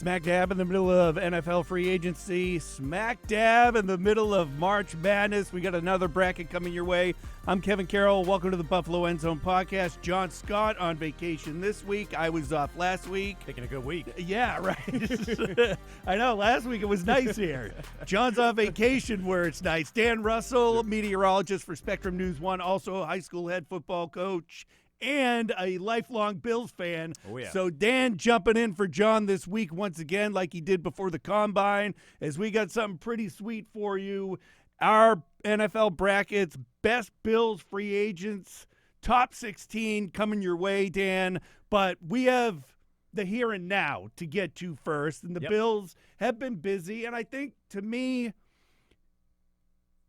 Smack dab in the middle of NFL free agency, smack dab in the middle of March Madness. We got another bracket coming your way. I'm Kevin Carroll. Welcome to the Buffalo End Zone Podcast. Jon Scott on vacation this week. I was off last week. Taking a good week. Yeah, right. I know. Last week it was nice here. John's on vacation where it's nice. Dan Russell, meteorologist for Spectrum News 1, also a high school head football coach and a lifelong Bills fan. Oh, yeah. So Dan jumping in for John this week once again like he did before the Combine, as we got something pretty sweet for you. Our NFL brackets, best Bills free agents, top 16 coming your way, Dan. But we have the here and now to get to first, and the Bills have been busy, and I think, to me,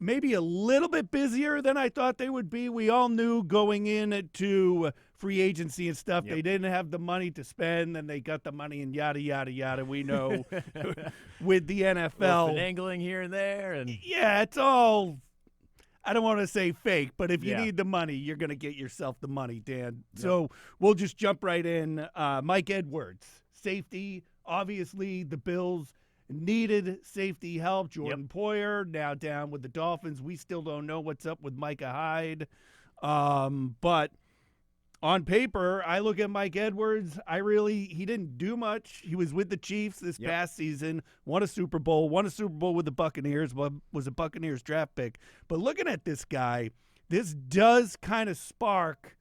maybe a little bit busier than I thought they would be. We all knew going into free agency and stuff, they didn't have the money to spend, and they got the money and yada, yada, yada. We know with the NFL. Finagling here and there. And yeah, it's all, I don't want to say fake, but if you need the money, you're going to get yourself the money, Dan. Yep. So we'll just jump right in. Mike Edwards, safety. Obviously, the Bills needed safety help. Jordan Poyer now down with the Dolphins. We still don't know what's up with Micah Hyde. But on paper, I look at Mike Edwards. He didn't do much. He was with the Chiefs this past season, won a Super Bowl with the Buccaneers, was a Buccaneers draft pick. But looking at this guy, this does kind of spark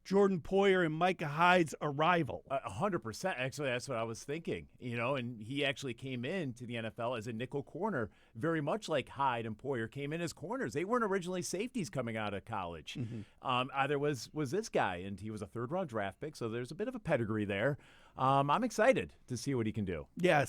Jordan Poyer and Micah Hyde's arrival. 100%. Actually, that's what I was thinking. And he actually came into the NFL as a nickel corner, very much like Hyde and Poyer came in as corners. They weren't originally safeties coming out of college. Either was this guy, and he was a third-round draft pick, so there's a bit of a pedigree there. I'm excited to see what he can do. Yeah,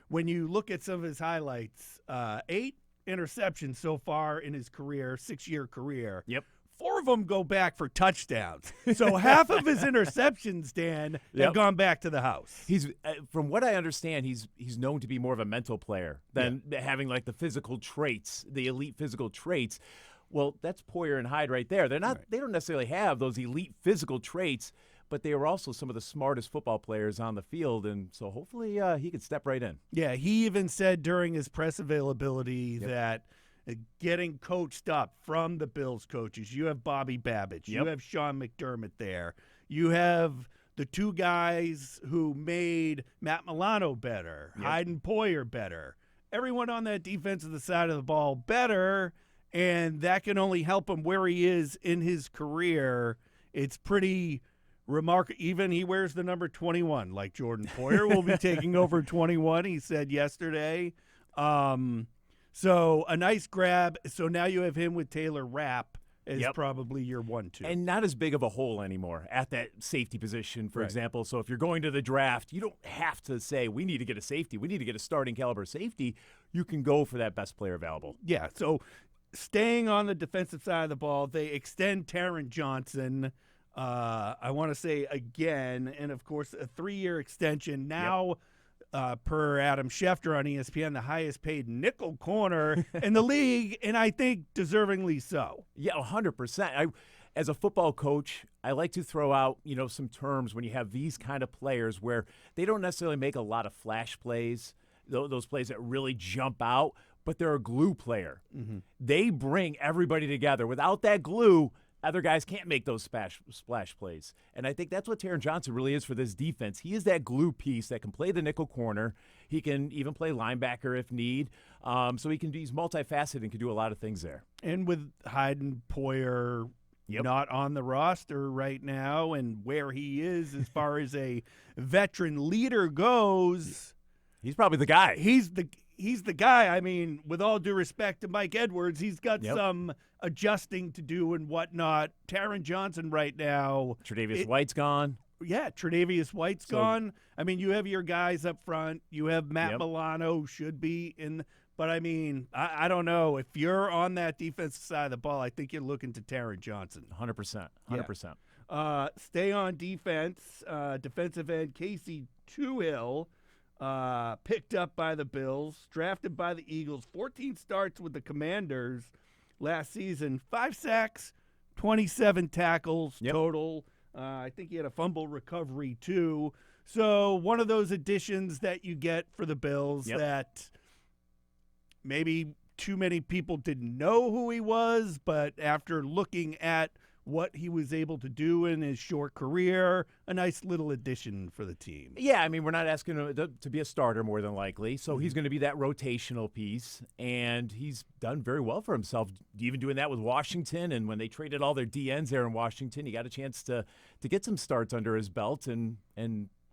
when you look at some of his highlights, 8 interceptions so far in his career, 6-year career. Yep. 4 of them go back for touchdowns. So half of his interceptions, Dan, have gone back to the house. He's, from what I understand, he's known to be more of a mental player than having like the physical traits, the elite physical traits. Well, that's Poyer and Hyde right there. They don't necessarily have those elite physical traits, but they were also some of the smartest football players on the field, and so hopefully he could step right in. Yeah, he even said during his press availability that getting coached up from the Bills coaches. You have Bobby Babbage. You have Sean McDermott there. You have the 2 guys who made Matt Milano better, Hyde and Poyer better. Everyone on that defensive side of the ball better, and that can only help him where he is in his career. It's pretty remarkable. Even he wears the number 21, like Jordan Poyer will be taking over 21, he said yesterday. So a nice grab. So now you have him with Taylor Rapp as probably your 1-2. And not as big of a hole anymore at that safety position, for example. So if you're going to the draft, you don't have to say, we need to get a safety. We need to get a starting caliber safety. You can go for that best player available. Yeah, so staying on the defensive side of the ball, they extend Taron Johnson, I want to say again, and of course a 3-year extension. Now, per Adam Schefter on ESPN, the highest paid nickel corner in the league, and I think deservingly so. Yeah, 100%. As a football coach, I like to throw out, some terms when you have these kind of players where they don't necessarily make a lot of flash plays, those plays that really jump out, but they're a glue player. They bring everybody together. Without that glue, other guys can't make those splash plays. And I think that's what Taron Johnson really is for this defense. He is that glue piece that can play the nickel corner. He can even play linebacker if need. So he's multifaceted and can do a lot of things there. And with Hyde and Poyer not on the roster right now, and where he is as far as a veteran leader goes, he's probably the guy. He's the guy. I mean, with all due respect to Mike Edwards, he's got some adjusting to do and whatnot. Taron Johnson right now. Tre'Davious White's gone. Yeah, Tre'Davious White's gone. I mean, you have your guys up front. You have Matt Milano should be in. But, I mean, I don't know. If you're on that defensive side of the ball, I think you're looking to Taron Johnson. 100%. 100%. Stay on defense. Defensive end Casey Tuhill. Picked up by the Bills, drafted by the Eagles, 14 starts with the Commanders last season, 5 sacks, 27 tackles total. I think he had a fumble recovery too. So one of those additions that you get for the Bills Yep. that maybe too many people didn't know who he was, but after looking at what he was able to do in his short career, a nice little addition for the team. Yeah, I mean, we're not asking him to be a starter more than likely, so he's going to be that rotational piece, and he's done very well for himself, even doing that with Washington. And when they traded all their DNs there in Washington, he got a chance to get some starts under his belt and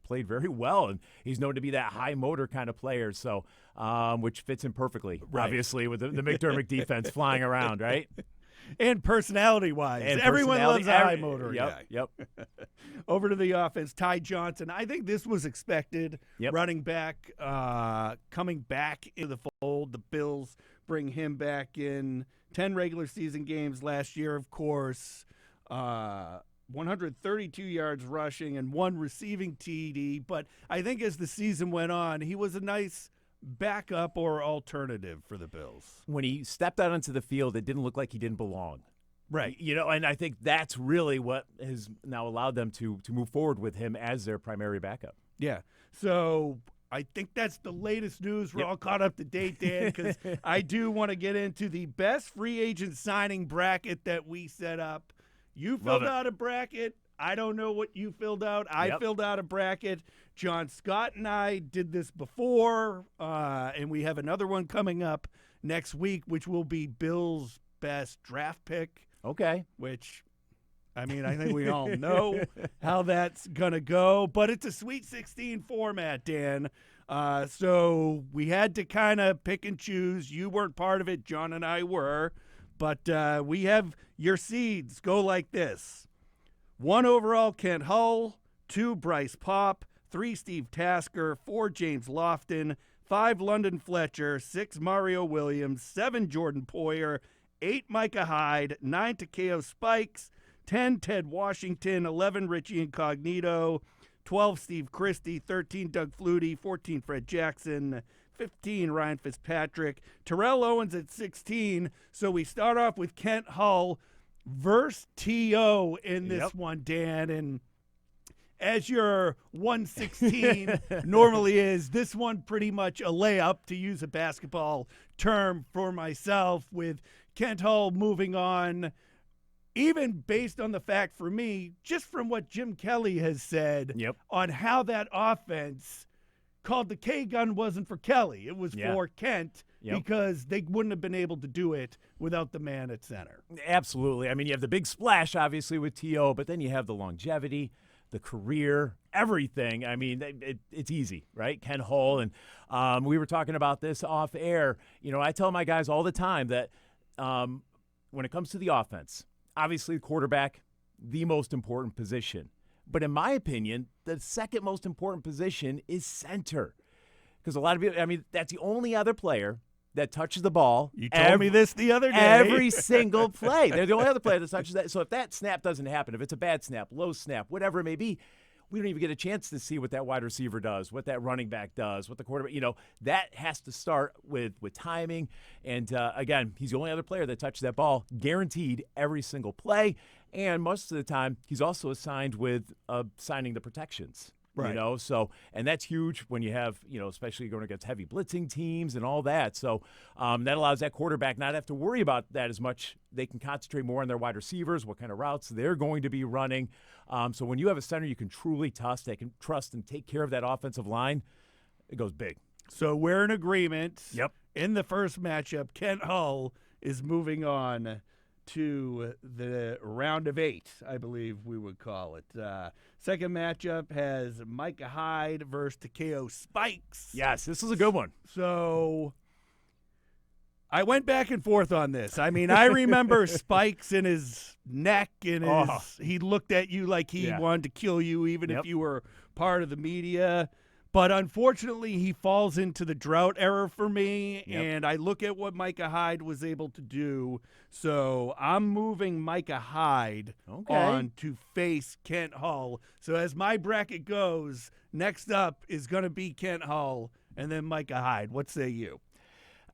played very well. And he's known to be that high motor kind of player, so which fits him perfectly, obviously, with the McDermott defense flying around, right? And personality-wise, everyone loves a high motor guy. Yep. Over to the offense, Ty Johnson. I think this was expected. Yep. Running back, coming back into the fold. The Bills bring him back in. 10 regular season games last year, of course. 132 yards rushing and 1 receiving TD. But I think as the season went on, he was a nice backup or alternative for the Bills. When he stepped out onto the field, it didn't look like he didn't belong. Right. And I think that's really what has now allowed them to move forward with him as their primary backup. Yeah. So I think that's the latest news. We're all caught up to date, Dan, because I do want to get into the best free agent signing bracket that we set up. You filled out a bracket. I don't know what you filled out. I filled out a bracket. Jon Scott and I did this before, and we have another one coming up next week, which will be Bill's best draft pick. Okay. Which, I mean, I think we all know how that's going to go, but it's a Sweet 16 format, Dan. So we had to kind of pick and choose. You weren't part of it. John and I were. But we have your seeds go like this. 1 overall, Kent Hull. 2, Bryce Popp. 3, Steve Tasker. 4, James Lofton. 5, London Fletcher. 6, Mario Williams. 7, Jordan Poyer. 8, Micah Hyde. 9, Takeo Spikes. 10, Ted Washington. 11, Richie Incognito. 12, Steve Christie. 13, Doug Flutie. 14, Fred Jackson. 15, Ryan Fitzpatrick. Terrell Owens at 16. So we start off with Kent Hull versus T.O. in this one, Dan. And as your 116 normally is, this one pretty much a layup, to use a basketball term for myself, with Kent Hull moving on, even based on the fact for me, just from what Jim Kelly has said on how that offense called the K-gun wasn't for Kelly. It was for Kent because they wouldn't have been able to do it without the man at center. Absolutely. I mean, you have the big splash, obviously, with T.O., but then you have the longevity, the career, everything. I mean, it's easy, right? Kent Hull, and we were talking about this off air. You know, I tell my guys all the time that when it comes to the offense, obviously the quarterback, the most important position. But in my opinion, the second most important position is center. Because a lot of people, I mean, that's the only other player that touches the ball. You told me this the other day. Every single play. They're the only other player that touches that. So if that snap doesn't happen, if it's a bad snap, low snap, whatever it may be, we don't even get a chance to see what that wide receiver does, what that running back does, what the quarterback, that has to start with timing. And again, he's the only other player that touches that ball, guaranteed every single play. And most of the time, he's also assigned with signing the protections. Right. So, and that's huge when you have, especially going against heavy blitzing teams and all that. So that allows that quarterback not have to worry about that as much. They can concentrate more on their wide receivers, what kind of routes they're going to be running. So when you have a center you can truly trust and take care of that offensive line, it goes big. So we're in agreement. Yep. In the first matchup, Kent Hull is moving on to the round of 8, I believe we would call it. Second matchup has Micah Hyde versus Takeo Spikes. Yes, this is a good one. So I went back and forth on this. I mean, I remember spikes in his neck and he looked at you like he wanted to kill you, even if you were part of the media. But unfortunately, he falls into the drought era for me, and I look at what Micah Hyde was able to do. So I'm moving Micah Hyde on to face Kent Hull. So as my bracket goes, next up is going to be Kent Hull and then Micah Hyde. What say you?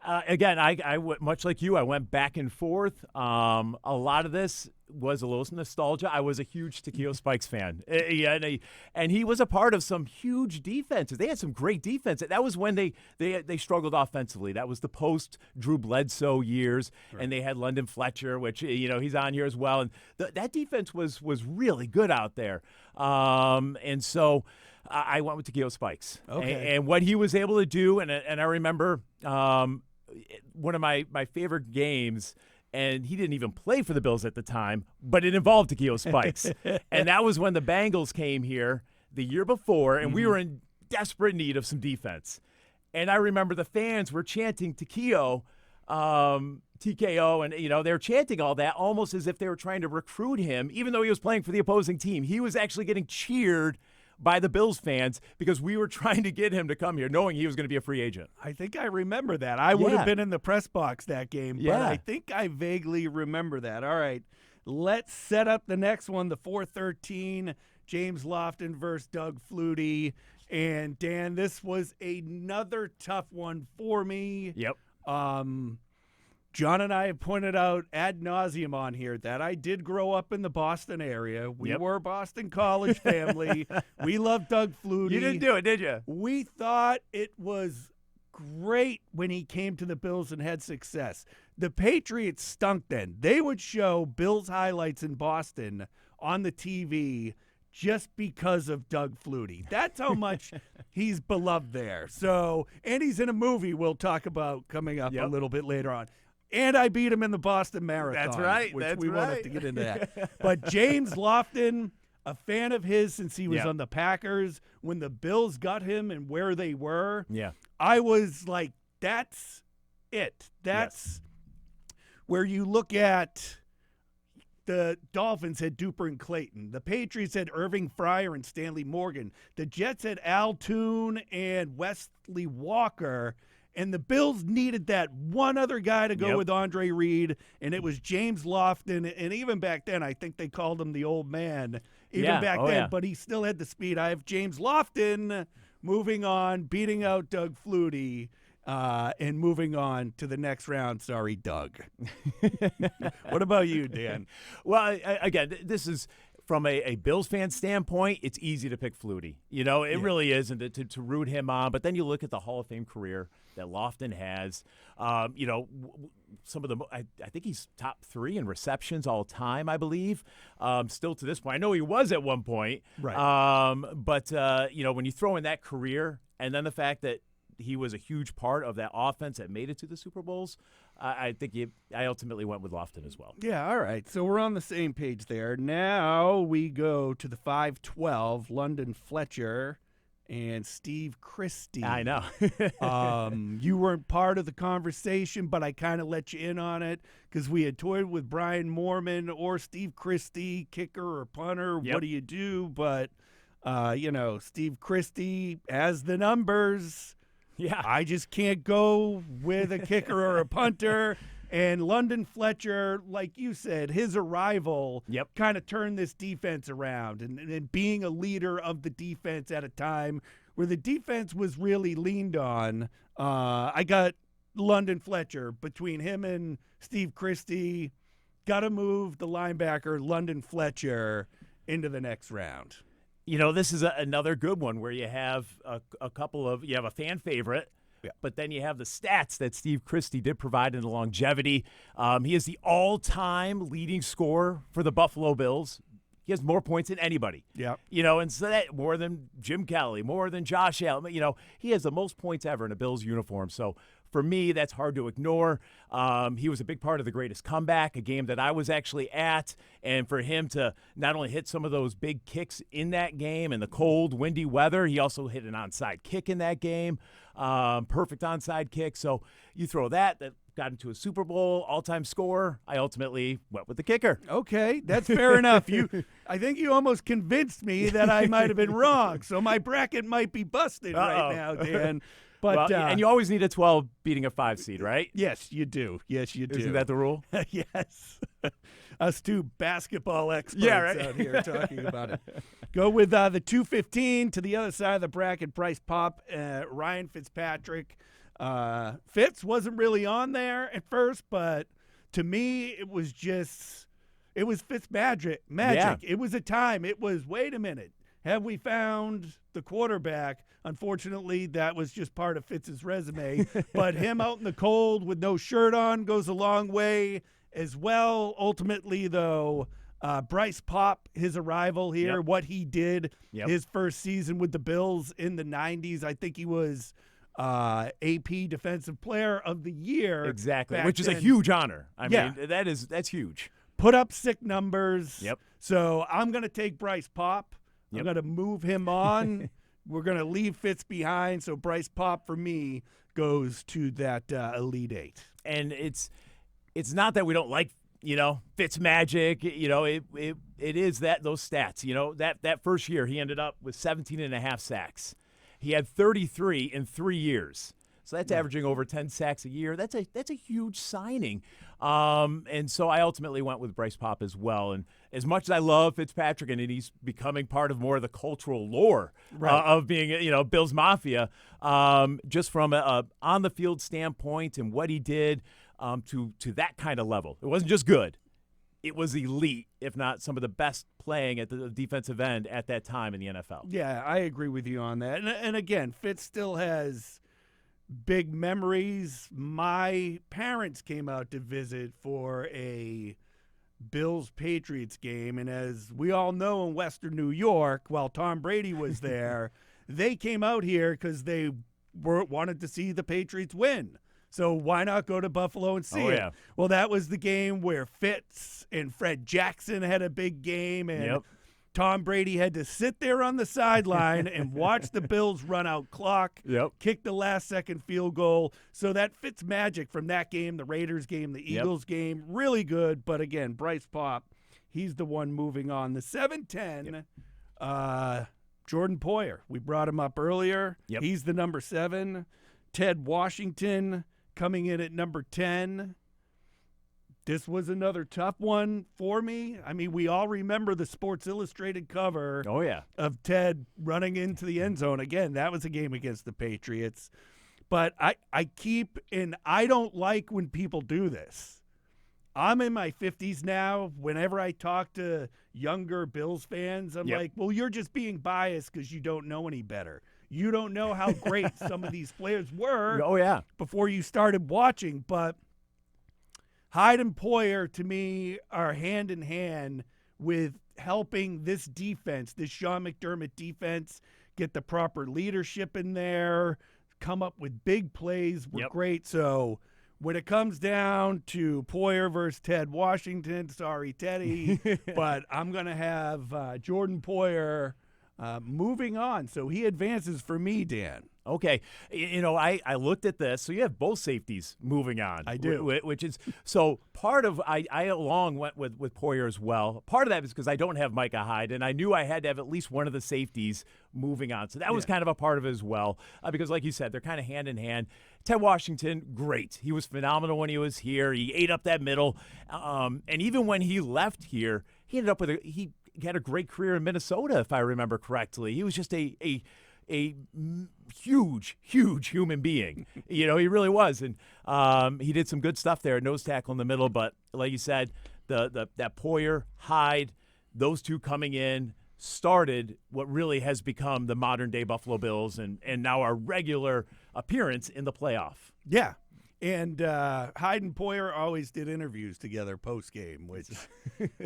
Again, I much like you, I went back and forth. A lot of this was a little nostalgia. I was a huge Takeo Spikes fan. Yeah, and he was a part of some huge defenses. They had some great defense. That was when they struggled offensively. That was the post Drew Bledsoe years, and they had London Fletcher, which he's on here as well. And that defense was really good out there. And so I went with Takeo Spikes. Okay. And what he was able to do, and I remember one of my favorite games. And he didn't even play for the Bills at the time, but it involved Takeo Spikes. And that was when the Bengals came here the year before, and we were in desperate need of some defense. And I remember the fans were chanting Takeo, TKO, and they were chanting all that almost as if they were trying to recruit him, even though he was playing for the opposing team. He was actually getting cheered by the Bills fans because we were trying to get him to come here, knowing he was going to be a free agent. I think I remember that. I would have been in the press box that game, but Yeah. I think I vaguely remember that. All right, let's set up the next one, the 413, James Lofton versus Doug Flutie. And, Dan, this was another tough one for me. Yep. John and I have pointed out ad nauseum on here that I did grow up in the Boston area. We were a Boston College family. We loved Doug Flutie. You didn't do it, did you? We thought it was great when he came to the Bills and had success. The Patriots stunk then. They would show Bills highlights in Boston on the TV just because of Doug Flutie. That's how much he's beloved there. So, and he's in a movie we'll talk about coming up a little bit later on. And I beat him in the Boston Marathon. That's right. Which we won't have to get into that. But James Lofton, a fan of his since he was on the Packers. When the Bills got him and where they were, I was like, that's it. That's where you look at the Dolphins had Duper and Clayton. The Patriots had Irving Fryer and Stanley Morgan. The Jets had Al Toon and Wesley Walker. And the Bills needed that one other guy to go with Andre Reed, and it was James Lofton. And even back then, I think they called him the old man, back then. But he still had the speed. I have James Lofton moving on, beating out Doug Flutie, and moving on to the next round. Sorry, Doug. What about you, Dan? Well, again, this is from a Bills fan standpoint, it's easy to pick Flutie. It really is, and to root him on. But then you look at the Hall of Fame career that Lofton has. Some of the I think he's top 3 in receptions all time, I believe. Still to this point, I know he was at one point. Right. But when you throw in that career and then the fact that he was a huge part of that offense that made it to the Super Bowls, I think I ultimately went with Lofton as well. Yeah, all right. So we're on the same page there. Now we go to the 512, London Fletcher and Steve Christie. I know. You weren't part of the conversation, but I kind of let you in on it because we had toyed with Brian Moorman or Steve Christie, kicker or punter. What do you do? But, Steve Christie has the numbers. Yeah. I just can't go with a kicker or a punter. And London Fletcher, like you said, his arrival kind of turned this defense around and being a leader of the defense at a time where the defense was really leaned on. I got London Fletcher between him and Steve Christie. Got to move the linebacker London Fletcher into the next round. This is another good one where you have a couple of – you have a fan favorite, but then you have the stats that Steve Christie did provide in the longevity. He is the all-time leading scorer for the Buffalo Bills. He has more points than anybody. Yeah. And so that more than Jim Kelly, more than Josh Allen. He has the most points ever in a Bills uniform. So for me, that's hard to ignore. He was a big part of the greatest comeback, a game that I was actually at. And for him to not only hit some of those big kicks in that game in the cold, windy weather, he also hit an onside kick in that game. Perfect onside kick. So you throw that got into a Super Bowl, all-time scorer. I ultimately went with the kicker. Okay, that's fair enough. I think you almost convinced me that I might have been wrong. So my bracket might be busted right now, Dan. But and you always need a 12 beating a 5 seed, right? Yes, you do. Yes, you do. Isn't that the rule? Yes. Us two basketball experts out here talking about it. Go with the 215 to the other side of the bracket. Price pop. Ryan Fitzpatrick. Fitz wasn't really on there at first, but to me it was just It was Fitzmagic. Magic. Yeah. It was a time. It was, wait a minute. Have we found the quarterback? Unfortunately, that was just part of Fitz's resume. But him out in the cold with no shirt on goes a long way as well. Ultimately, though, Bryce Pop, his arrival here, what he did his first season with the Bills in the 90s, I think he was AP Defensive Player of the Year. Exactly, which is a huge honor. I mean, that's huge. Put up sick numbers. Yep. So I'm going to take Bryce Pop. I'm going to move him on. We're going to leave Fitz behind. So Bryce Pop, for me, goes to that Elite Eight. And it's not that we don't like, Fitz magic. It is those stats. That first year he ended up with 17.5 sacks. He had 33 in 3 years. So that's averaging over 10 sacks a year. That's a huge signing. And so I ultimately went with Bryce Pop as well. And as much as I love Fitzpatrick and he's becoming part of more of the cultural lore of being, Bills Mafia, just from a on-the-field standpoint and what he did to that kind of level. It wasn't just good. It was elite, if not some of the best playing at the defensive end at that time in the NFL. Yeah, I agree with you on that. And again, Fitz still has big memories. My parents came out to visit for a Bills-Patriots game, and as we all know in Western New York, while Tom Brady was there, they came out here because they wanted to see the Patriots win. So why not go to Buffalo and see it? Well, that was the game where Fitz and Fred Jackson had a big game, and Tom Brady had to sit there on the sideline and watch the Bills run out clock, kick the last-second field goal. So that Fitz magic from that game, the Raiders game, the Eagles game, really good. But again, Bryce Pop, he's the one moving on. The 7-10, Jordan Poyer. We brought him up earlier. He's the number 7. Ted Washington coming in at number 10. This was another tough one for me. I mean, we all remember the Sports Illustrated cover of Ted running into the end zone. Again, that was a game against the Patriots. But I don't like when people do this. I'm in my 50s now. Whenever I talk to younger Bills fans, I'm like, well, you're just being biased because you don't know any better. You don't know how great some of these players were before you started watching. But Hyde and Poyer, to me, are hand in hand with helping this defense, this Sean McDermott defense, get the proper leadership in there, come up with big plays. Were great. So when it comes down to Poyer versus Ted Washington, sorry, Teddy, but I'm going to have Jordan Poyer moving on. So he advances for me, Dan. Okay. I looked at this. So you have both safeties moving on. I do. Which is – so part of – I along went with Poyer as well. Part of that is because I don't have Micah Hyde, and I knew I had to have at least one of the safeties moving on. So that was kind of a part of it as well because, like you said, they're kind of hand in hand. Ted Washington, great. He was phenomenal when he was here. He ate up that middle. And even when he left here, he ended up with he had a great career in Minnesota, if I remember correctly. He was just a huge human being. He really was. And he did some good stuff there, nose tackle in the middle. But like you said, that Poyer, Hyde, those two coming in started what really has become the modern-day Buffalo Bills and now our regular appearance in the playoff. Yeah. And Hyde and Poyer always did interviews together post-game, which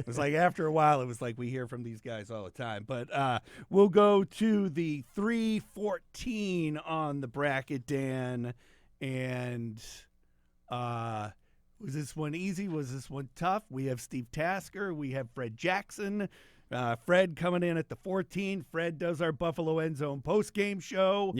was like after a while it was like we hear from these guys all the time. But we'll go to the 3-14 on the bracket, Dan. And was this one easy? Was this one tough? We have Steve Tasker. We have Fred Jackson. Fred coming in at the 14. Fred does our Buffalo End Zone post-game show.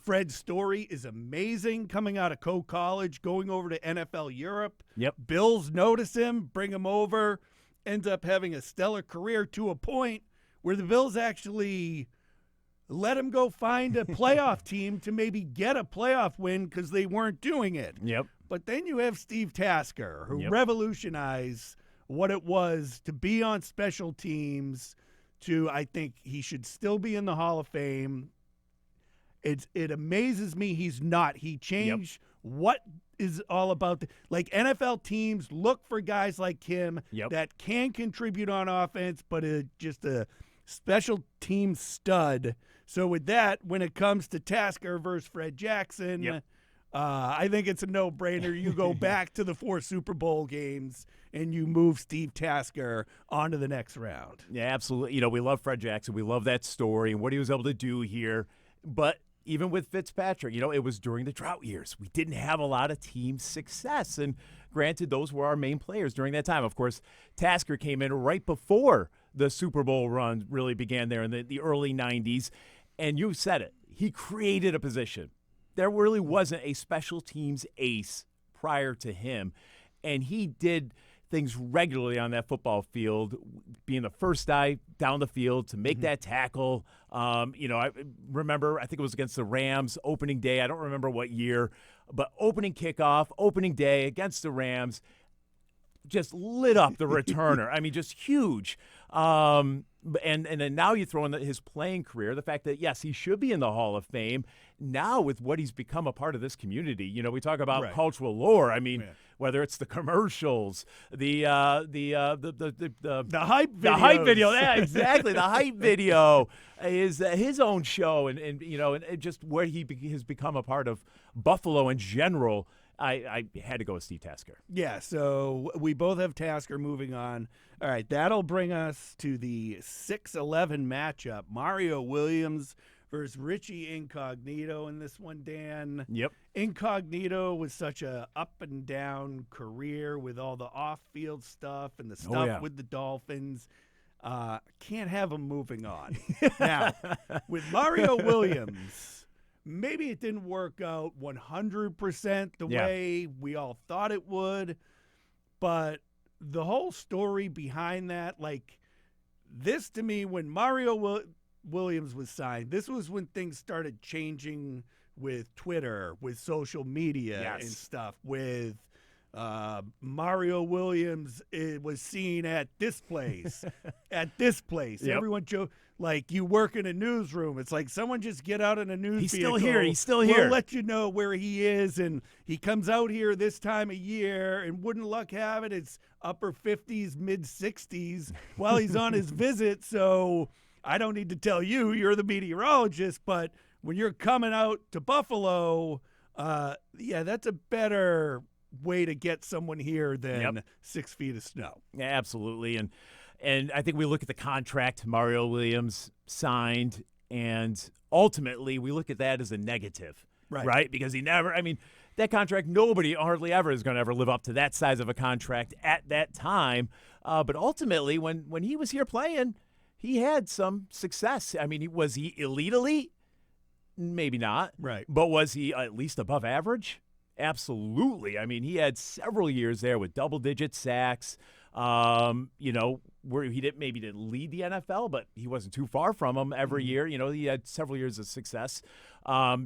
Fred's story is amazing, coming out of College, going over to NFL Europe. Bills notice him, bring him over, ends up having a stellar career to a point where the Bills actually let him go find a playoff team to maybe get a playoff win because they weren't doing it. But then you have Steve Tasker, who revolutionized what it was to be on special teams. I think he should still be in the Hall of Fame. It amazes me he's not. He changed what is all about. Like NFL teams look for guys like him that can contribute on offense, but just a special team stud. So with that, when it comes to Tasker versus Fred Jackson, I think it's a no-brainer. You go back to the 4 Super Bowl games and you move Steve Tasker on to the next round. Yeah, absolutely. We love Fred Jackson. We love that story and what he was able to do here. But even with Fitzpatrick, it was during the drought years. We didn't have a lot of team success. And granted, those were our main players during that time. Of course, Tasker came in right before the Super Bowl run really began there in the early 90s. And you said it. He created a position. There really wasn't a special teams ace prior to him. And he did things regularly on that football field, being the first guy down the field to make that tackle. I remember, I think it was against the Rams opening day. I don't remember what year, but opening kickoff, opening day against the Rams, just lit up the returner. I mean, just huge. And then now you throw in his playing career, the fact that, yes, he should be in the Hall of Fame. Now with what he's become a part of this community, we talk about cultural lore. I mean, whether it's the commercials, the hype video, yeah, exactly, the hype video is his own show, and just where he has become a part of Buffalo in general. I had to go with Steve Tasker. Yeah, so we both have Tasker moving on. All right, that'll bring us to the 6-11 matchup. Mario Williams versus Richie Incognito in this one, Dan. Yep. Incognito was such a up and down career with all the off-field stuff and the stuff with the Dolphins. Can't have him moving on. Now, with Mario Williams, maybe it didn't work out 100% the way we all thought it would, but the whole story behind that, like this to me, when Mario Williams was signed, this was when things started changing with Twitter, with social media and stuff, with Mario Williams was seen at this place, Everyone joked, like, you work in a newsroom. It's like someone just get out in a news vehicle. He's still here. We'll let you know where he is, and he comes out here this time of year, and wouldn't luck have it, it's upper 50s, mid 60s while he's on his visit. So I don't need to tell you, you're the meteorologist, but when you're coming out to Buffalo, that's a better way to get someone here than 6 feet of snow. Yeah, absolutely. And I think we look at the contract Mario Williams signed, and ultimately we look at that as a negative, right? Because that contract, nobody hardly ever is going to ever live up to that size of a contract at that time. But ultimately, when he was here playing, he had some success. I mean, was he elite? Maybe not. Right. But was he at least above average? Absolutely. I mean, he had several years there with double-digit sacks, where he didn't lead the NFL, but he wasn't too far from them every year. He had several years of success.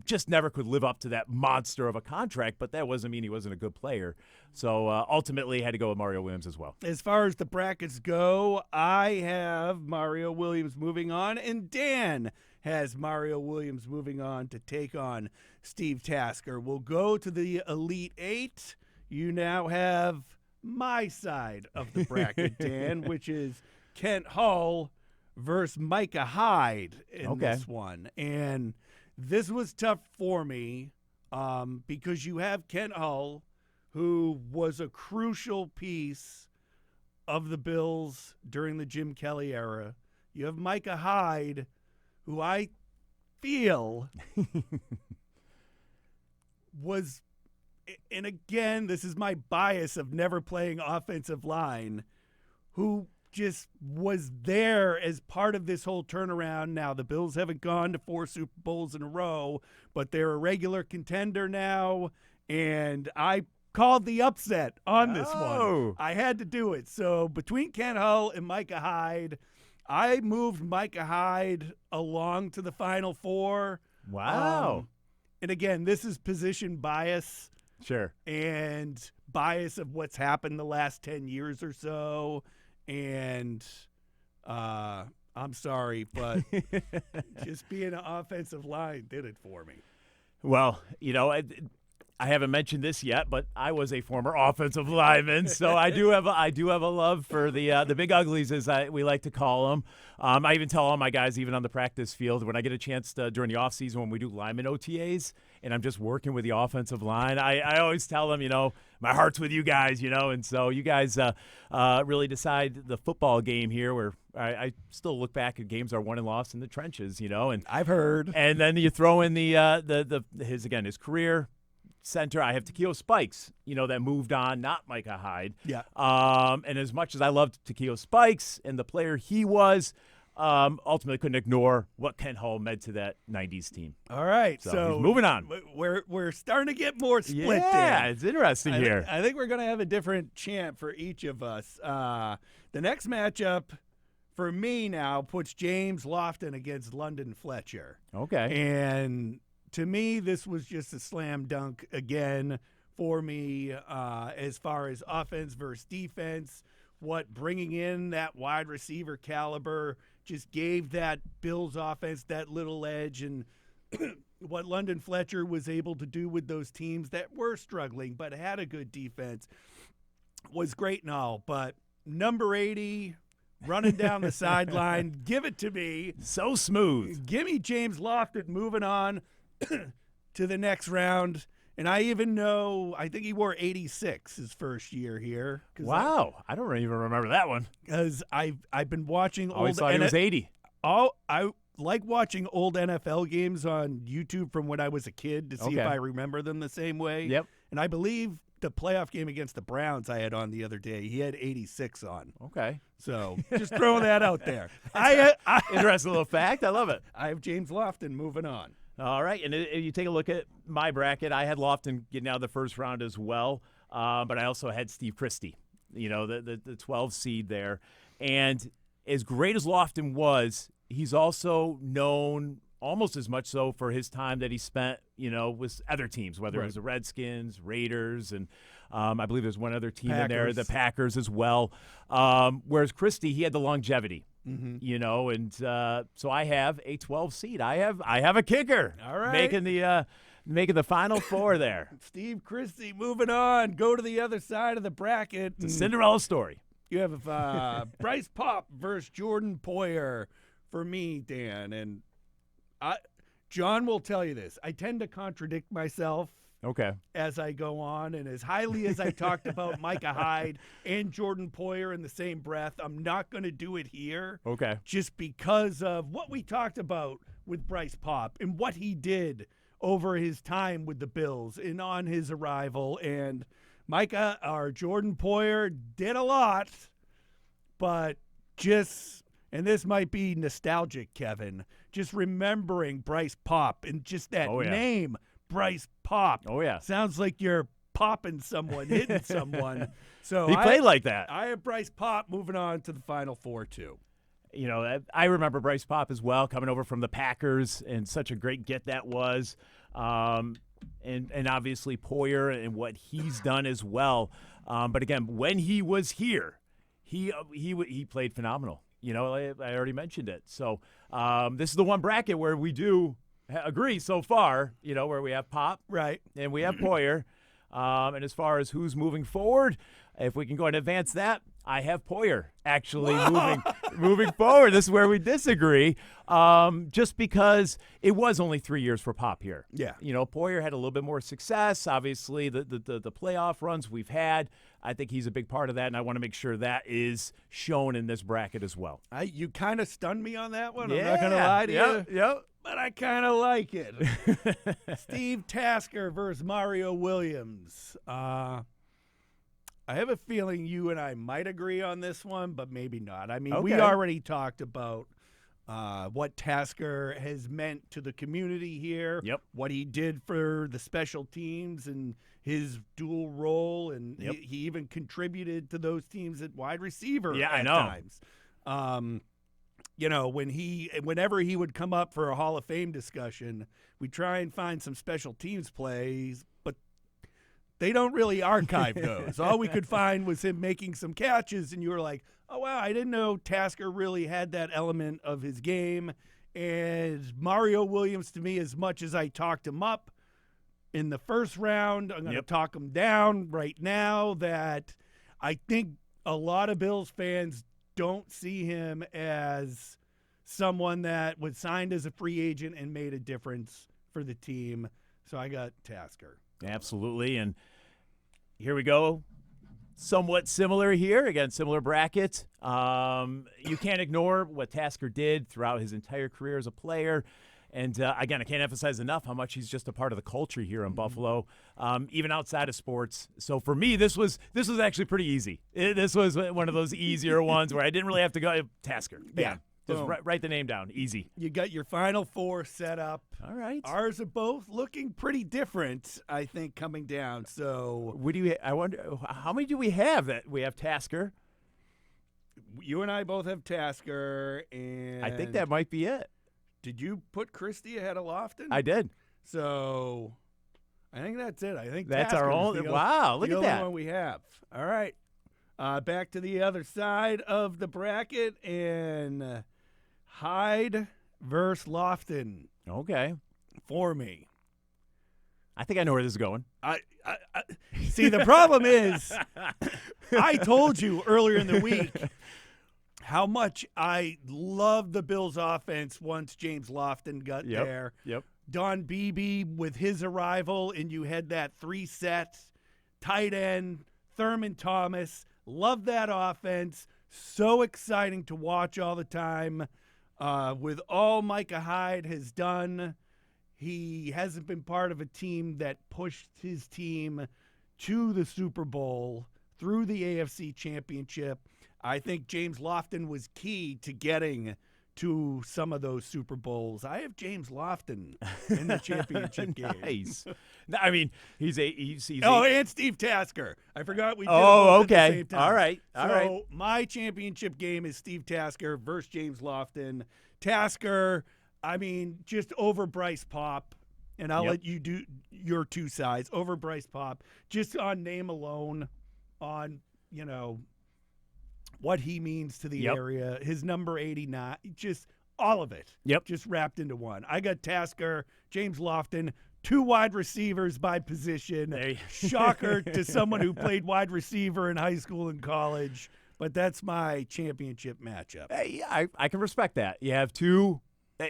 Just never could live up to that monster of a contract, but that doesn't mean he wasn't a good player. So ultimately, had to go with Mario Williams as well. As far as the brackets go, I have Mario Williams moving on, and Dan has Mario Williams moving on to take on Steve Tasker. We'll go to the Elite Eight. You now have my side of the bracket, Dan, which is Kent Hull versus Micah Hyde in this one. And this was tough for me because you have Kent Hull, who was a crucial piece of the Bills during the Jim Kelly era. You have Micah Hyde, who I feel was, and again, this is my bias of never playing offensive line, who just was there as part of this whole turnaround. Now, the Bills haven't gone to 4 Super Bowls in a row, but they're a regular contender now, and I called the upset on this one. I had to do it. So between Kent Hull and Micah Hyde, I moved Micah Hyde along to the Final Four. Wow. And again, this is position bias. Sure. And bias of what's happened the last 10 years or so. And I'm sorry, but just being an offensive line did it for me. Well, I haven't mentioned this yet, but I was a former offensive lineman, so I do have a love for the big uglies, as we like to call them. I even tell all my guys, even on the practice field, when I get a chance to, during the offseason when we do lineman OTAs and I'm just working with the offensive line, I always tell them, my heart's with you guys, and so you guys really decide the football game here, where I still look back at games are won and lost in the trenches, and I've heard. And then you throw in his career center. I have Takeo Spikes, that moved on, not Micah Hyde. Yeah. And as much as I loved Takeo Spikes and the player he was, ultimately couldn't ignore what Ken Hull meant to that 90s team. All right. So he's moving on. We're starting to get more split. Yeah, it's interesting here. I think we're going to have a different chant for each of us. The next matchup for me now puts James Lofton against London Fletcher. Okay. And to me, this was just a slam dunk again for me as far as offense versus defense. What bringing in that wide receiver caliber just gave that Bills offense that little edge, and what London Fletcher was able to do with those teams that were struggling but had a good defense was great and all. But number 80 running down the sideline, give it to me. So smooth. Give me James Lofton moving on to the next round. And I even know, I think he wore 86 his first year here. Wow. I don't even remember that one. Because I've been watching old. Always thought he was 80. I like watching old NFL games on YouTube from when I was a kid to see if I remember them the same way. Yep. And I believe the playoff game against the Browns I had on the other day, he had 86 on. Okay. So just throwing that out there. Interesting little fact. I love it. I have James Lofton moving on. All right, and if you take a look at my bracket, I had Lofton getting out of the first round as well, but I also had Steve Christie, the 12 seed there. And as great as Lofton was, he's also known almost as much so for his time that he spent, with other teams, whether it was the Redskins, Raiders, and I believe there's one other team in there, the Packers as well. Whereas Christie, he had the longevity. Mm-hmm. And so I have a 12 seed. I have a kicker. All right. Making the Final Four there. Steve Christie moving on. Go to the other side of the bracket. It's a Cinderella story. You have Bryce Pop versus Jordan Poyer for me, Dan. And John will tell you this. I tend to contradict myself. Okay. As I go on, and as highly as I talked about Micah Hyde and Jordan Poyer in the same breath, I'm not going to do it here. Okay. Just because of what we talked about with Bryce Pop and what he did over his time with the Bills and on his arrival. And Jordan Poyer did a lot, but and this might be nostalgic, Kevin, just remembering Bryce Pop and just that name, Bryce Pop. Oh, yeah. Sounds like you're popping someone, hitting someone. So he played like that. I have Bryce Pop moving on to the Final Four, too. I remember Bryce Pop as well, coming over from the Packers, and such a great get that was. And obviously Poyer and what he's done as well. But again, when he was here, he played phenomenal. I already mentioned it. So this is the one bracket where we do agree so far, where we have Pop, right, and we have Poyer. And as far as who's moving forward, if we can go and advance that, I have Poyer actually moving forward. This is where we disagree, just because it was only 3 years for Pop here. Yeah. Poyer had a little bit more success. Obviously, the playoff runs we've had, I think he's a big part of that, and I want to make sure that is shown in this bracket as well. You kind of stunned me on that one. Yeah. I'm not going to lie to you. Yep. But I kind of like it. Steve Tasker versus Mario Williams. I have a feeling you and I might agree on this one, but maybe not. I mean, we already talked about what Tasker has meant to the community here, what he did for the special teams and his dual role, and he even contributed to those teams at wide receiver at times. Whenever he would come up for a Hall of Fame discussion, we try and find some special teams plays, but they don't really archive those. All we could find was him making some catches, and you were like, oh, wow, I didn't know Tasker really had that element of his game. And Mario Williams, to me, as much as I talked him up, in the first round. I'm going to Yep. talk him down right now that I think a lot of Bills fans don't see him as someone that was signed as a free agent and made a difference for the team. So I got Tasker. Absolutely. And here we go. Somewhat similar here. Again, similar bracket. You can't ignore what Tasker did throughout his entire career as a player. And, again, I can't emphasize enough how much he's just a part of the culture here in Buffalo, even outside of sports. So for me, this was actually pretty easy. This was one of those easier ones where I didn't really have to go Tasker. Yeah. Just write the name down. Easy. You got your final four set up. All right. Ours are both looking pretty different, I think, coming down. So What do you? I wonder how many do we have that we have Tasker? you and I both have Tasker, and I think that might be it. did you put Christie ahead of Lofton? I did. So I think that's it. I think That's our Tasker's only. the Wow, look the at only that. one we have. All right. Back to the other side of the bracket, and Hyde versus Lofton Okay. for me. I think I know where this is going. I see. The problem is, I told you earlier in the week how much I loved the Bills' offense once James Lofton got there. Yep. Don Beebe with his arrival, and you had that 3-set tight end, Thurman Thomas. Love that offense. So exciting to watch all the time. With all Micah Hyde has done, he hasn't been part of a team that pushed his team to the Super Bowl through the AFC Championship. I think James Lofton was key to getting to some of those Super Bowls. I have James Lofton in the championship game. Nice. No, I mean, he's and Steve Tasker. I forgot we did Oh, both at the okay. same time. All right. All right. So my championship game is Steve Tasker versus James Lofton. Tasker, I mean, just over Bryce Pop, and I'll Yep. let you do your two sides. Over Bryce Pop, just on name alone, on, what he means to the Yep. area, his number 89, just all of it. Yep. Just wrapped into one. I got Tasker, James Lofton, two wide receivers by position. There you- Shocker to someone who played wide receiver in high school and college, but that's my championship matchup. Hey, I can respect that. You have two.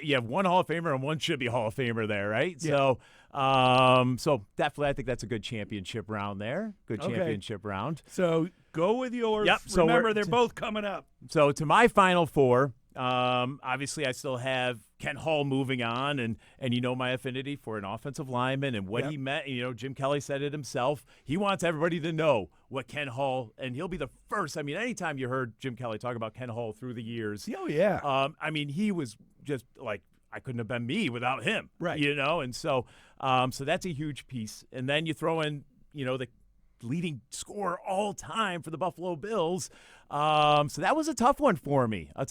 You have one Hall of Famer and one should be Hall of Famer there, right? Yeah. So definitely, I think that's a good championship round there. Good Okay. championship round. So go with yours. Yep, so Remember, we're- they're both coming up. So to my final four, obviously I still have Kent Hall moving on, and my affinity for an offensive lineman and what Yep. he meant. Jim Kelly said it himself. He wants everybody to know what Kent Hall, and he'll be the first. I mean, anytime you heard Jim Kelly talk about Kent Hall through the years, Oh, yeah. I mean, he was just like, I couldn't have been me without him, Right. And so that's a huge piece. And then you throw in, the leading scorer all time for the Buffalo Bills. So that was a tough one for me. A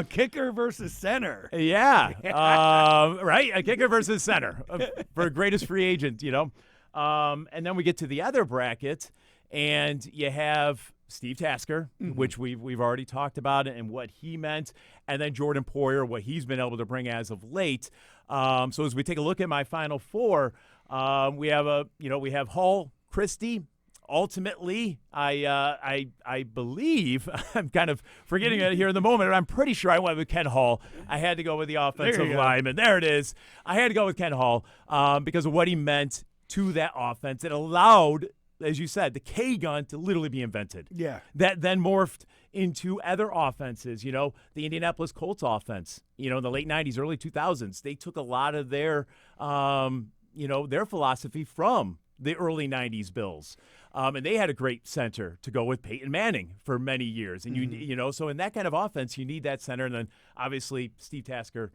kicker versus center. Yeah, right. A kicker versus center for greatest free agent. And then we get to the other bracket, and you have Steve Tasker, which we've already talked about and what he meant, and then Jordan Poyer, what he's been able to bring as of late. So as we take a look at my final four, we have Hall, Christie. Ultimately, I believe I'm kind of forgetting it here in the moment. I'm pretty sure I went with Ken Hall. I had to go with the offensive lineman. There it is. I had to go with Ken Hall because of what he meant to that offense. It allowed, as you said, the K gun to literally be invented. Yeah. That then morphed into other offenses. The Indianapolis Colts offense. In the late '90s, early 2000s, they took a lot of their their philosophy from the early '90s Bills. And they had a great center to go with Peyton Manning for many years. And so in that kind of offense, you need that center. And then obviously Steve Tasker,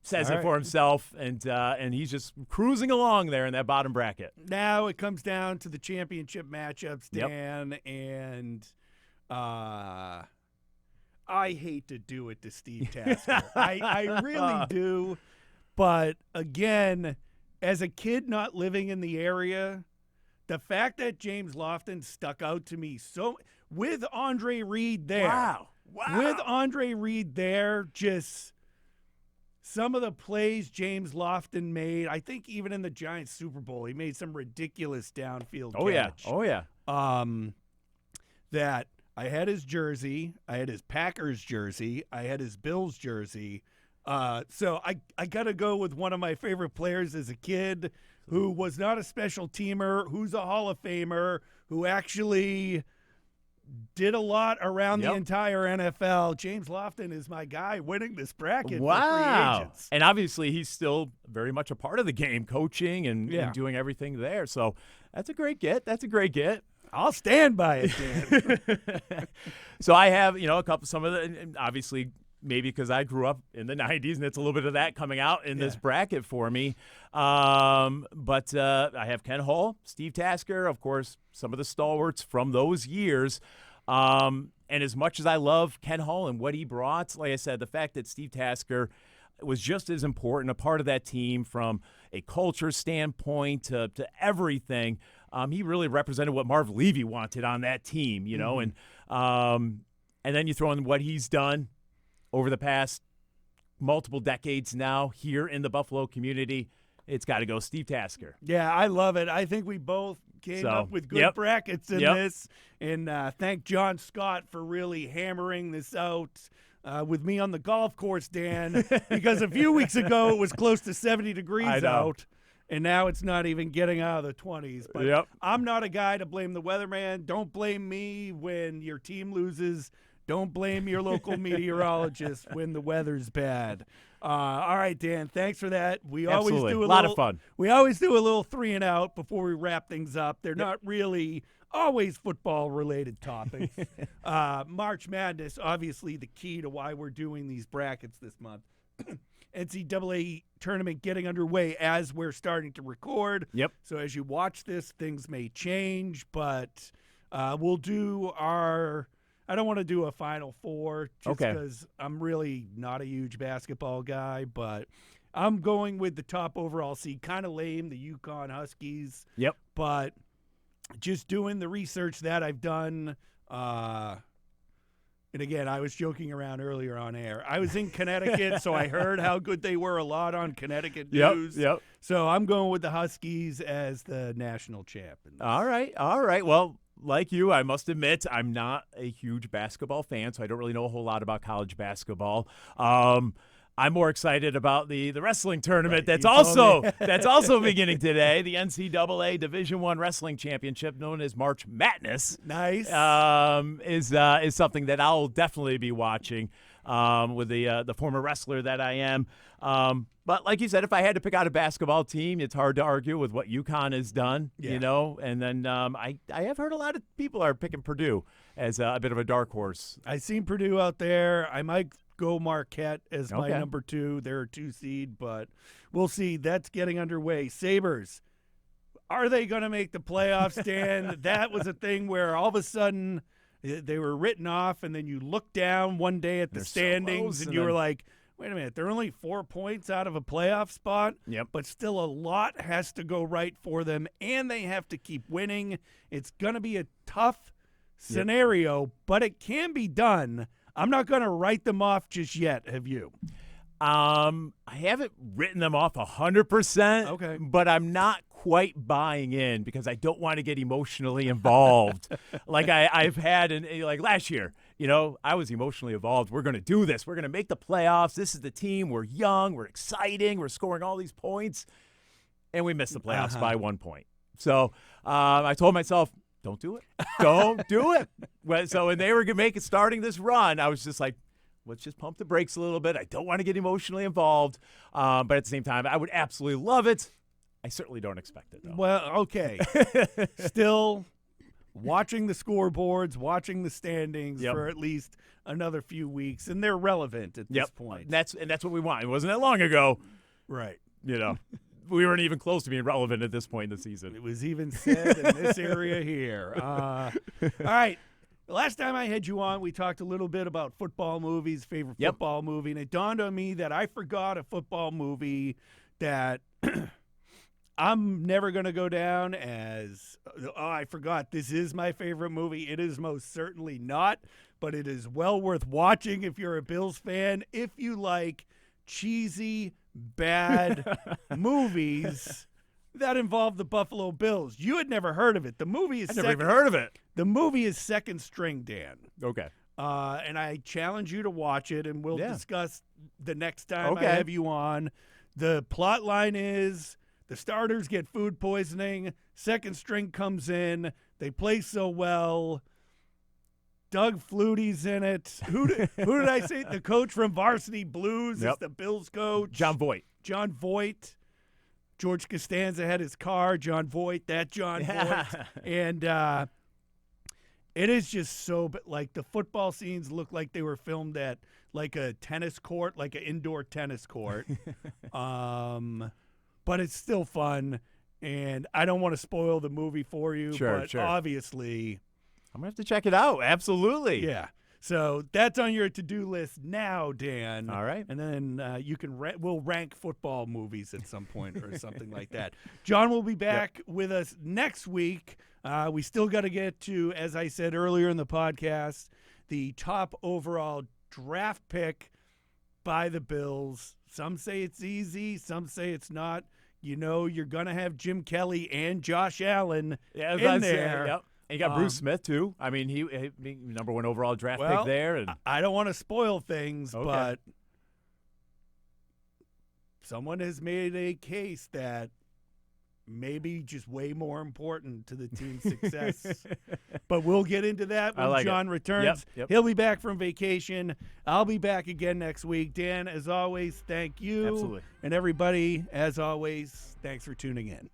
says All it right. for himself, and he's just cruising along there in that bottom bracket. Now it comes down to the championship matchups, Yep. Dan, and I hate to do it to Steve Tasker. I really do. But again, as a kid not living in the area, the fact that James Lofton stuck out to me so with Andre Reed there. Wow. With Andre Reed there, just some of the plays James Lofton made, I think even in the Giants Super Bowl, he made some ridiculous downfield catch. Oh, yeah. That I had his jersey, I had his Packers jersey, I had his Bills jersey. So I got to go with one of my favorite players as a kid who was not a special teamer, who's a Hall of Famer, who actually did a lot around the entire NFL. James Lofton is my guy winning this bracket for free agents. And obviously he's still very much a part of the game, coaching and doing everything there. So that's a great get. I'll stand by it, Dan. So I have, a couple, some of the, and obviously maybe because I grew up in the 90s and it's a little bit of that coming out in this bracket for me. But I have Ken Hall, Steve Tasker, of course, some of the stalwarts from those years. And as much as I love Ken Hall and what he brought, like I said, the fact that Steve Tasker was just as important, a part of that team from a culture standpoint to everything. He really represented what Marv Levy wanted on that team, and then you throw in what he's done over the past multiple decades now here in the Buffalo community. It's got to go Steve Tasker. Yeah, I love it. I think we both came up with good brackets in this. And thank Jon Scott for really hammering this out with me on the golf course, Dan, because a few weeks ago it was close to 70 degrees out. And now it's not even getting out of the 20s. But I'm not a guy to blame the weatherman. Don't blame me when your team loses. Don't blame your local meteorologist when the weather's bad. All right, Dan, thanks for that. We always do a lot of fun. We always do a little 3 and out before we wrap things up. They're not really always football-related topics. March Madness, obviously the key to why we're doing these brackets this month. NCAA tournament getting underway as we're starting to record. So as you watch this, things may change, but we'll do our – I don't want to do a Final Four just because I'm really not a huge basketball guy, but I'm going with the top overall seed. Kind of lame, the UConn Huskies. But just doing the research that I've done, and again, I was joking around earlier on air. I was in Connecticut, so I heard how good they were a lot on Connecticut news. So I'm going with the Huskies as the national champions. All right. Well, like you, I must admit, I'm not a huge basketball fan, so I don't really know a whole lot about college basketball. I'm more excited about the wrestling tournament that's also beginning today. The NCAA Division I Wrestling Championship, known as March Madness, is something that I'll definitely be watching with the former wrestler that I am. But like you said, if I had to pick out a basketball team, it's hard to argue with what UConn has done, And then I have heard a lot of people are picking Purdue as a bit of a dark horse. I seen Purdue out there. I might go Marquette as my number 2. They're a 2 seed, but we'll see. That's getting underway. Sabres, are they going to make the playoffs, Dan? That was a thing where all of a sudden they were written off, and then you look down one day at the standings, and you were like, wait a minute, they're only 4 points out of a playoff spot, but still a lot has to go right for them, and they have to keep winning. It's going to be a tough scenario, but it can be done. I'm not going to write them off just yet. Have you? I haven't written them off 100%, but I'm not quite buying in because I don't want to get emotionally involved. Like I've had like last year, I was emotionally involved. We're going to do this. We're going to make the playoffs. This is the team. We're young. We're exciting. We're scoring all these points. And we missed the playoffs by 1 point. So I told myself, don't do it. Don't do it. So when they were starting this run, I was just like, let's just pump the brakes a little bit. I don't want to get emotionally involved. But at the same time, I would absolutely love it. I certainly don't expect it, though. Well, okay. Still watching the scoreboards, watching the standings for at least another few weeks, and they're relevant at this point. And that's what we want. It wasn't that long ago. Right. We weren't even close to being relevant at this point in the season. It was even said in this area here. All right. The last time I had you on, we talked a little bit about football movies, favorite football movie, and it dawned on me that I forgot a football movie that I'm never going to go down as, I forgot, this is my favorite movie. It is most certainly not, but it is well worth watching if you're a Bills fan, if you like cheesy, bad movies that involve the Buffalo Bills. You had never heard of it. The movie is I never even heard of it. The movie is Second String, Dan. Okay. And I challenge you to watch it, and we'll discuss the next time I Okay. have you on. The plot line is the starters get food poisoning. Second String comes in. They play so well. Doug Flutie's in it. Who did I say? The coach from Varsity Blues is the Bills coach. Jon Voight. Jon Voight. George Costanza had his car. Jon Voight. That Jon Voight. And it is just so, but like the football scenes look like they were filmed at like a tennis court, like an indoor tennis court. But it's still fun. And I don't want to spoil the movie for you, but obviously I'm going to have to check it out. Absolutely. Yeah. So that's on your to-do list now, Dan. All right. And then you can we'll rank football movies at some point or something like that. John will be back with us next week. We still got to get to, as I said earlier in the podcast, the top overall draft pick by the Bills. Some say it's easy. Some say it's not. You know, you're going to have Jim Kelly and Josh Allen in there. Yep. And you got Bruce Smith, too. I mean, he number one overall draft pick there. And I don't want to spoil things, but someone has made a case that maybe just way more important to the team's success. But we'll get into that when John returns. Yep. He'll be back from vacation. I'll be back again next week. Dan, as always, thank you. Absolutely. And everybody, as always, thanks for tuning in.